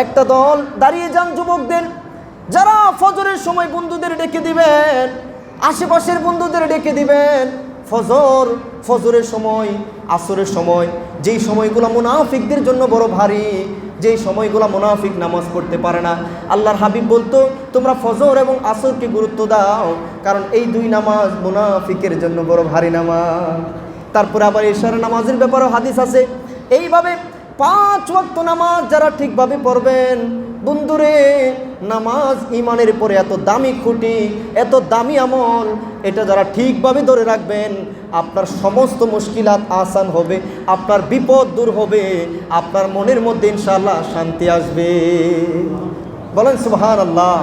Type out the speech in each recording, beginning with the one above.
একটা দল দাঁড়িয়ে যান যুবকদের, যারা ফজরের সময় বন্ধুদের ডেকে দিবেন, আশেপাশের বন্ধুদের ডেকে দিবেন। ফজরের সময়, আসরের সময়, যেই সময়গুলো মুনাফিকদের জন্য বড় ভারী, যেই সময়গুলো মুনাফিক নামাজ পড়তে পারে না, আল্লাহর হাবিব বলতো তোমরা ফজর এবং আসরকে গুরুত্ব দাও, কারণ এই দুই নামাজ মুনাফিকের জন্য বড় ভারী নামাজ। তারপরে আবার এশার নামাজের ব্যাপারেও হাদিস আছে। এইভাবে 5 ওয়াক্ত নামাজ যারা ঠিকভাবে পড়বেন, বন্ধুরে নামাজ ইমানের পরে এত দামি খুঁটি, এত দামি আমল, এটা যারা ঠিকভাবে ধরে রাখবেন, আপনার সমস্ত মুশকিলাত আসান হবে, আপনার বিপদ দূর হবে, আপনার মনের মধ্যে ইনশাআল্লাহ শান্তি আসবে। বলেন সুবহানাল্লাহ।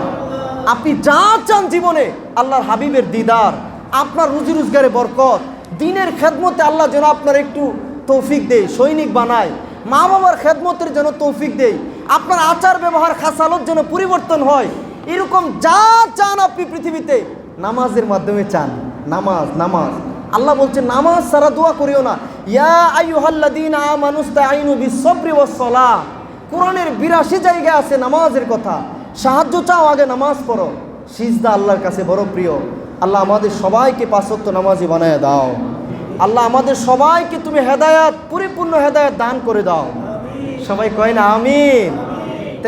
আপনি যা চান জীবনে, আল্লাহর হাবিবের দিদার, আপনার রুজি রোজগারে বরকত, দিনের খেদমতে আল্লাহ যেন আপনার একটু তৌফিক দেয়, সৈনিক বানায়, মা বাবার খেদমতের জন্য তৌফিক দেয়, আপনার আচার ব্যবহার খাসালত যেন পরিবর্তন হয়, এরকম যা চান আপনি পৃথিবীতে নামাজের মাধ্যমে চান। নামাজ নামাজ আল্লাহ বলছে নামাজ ছাড়া দোয়া করিও না। ইয়া আইয়ুহাল্লাযীনা আমানুস্তাঈনু বিস-সাবরি ওয়াস-সালাহ। কোরআনের 82 জায়গায় আছে নামাজের কথা। সাহায্য চাও, আগে নামাজ পড়ো। সিজদা আল্লাহর কাছে বড় প্রিয়। আল্লাহ আমাদের সবাইকে 5 ওয়াক্ত নামাজি বানায় দাও। আল্লাহ আমাদের সবাইকে তুমি হেদায়াত, পরিপূর্ণ হেদায়াত দান করে দাও। সবাই কয় না আমিন।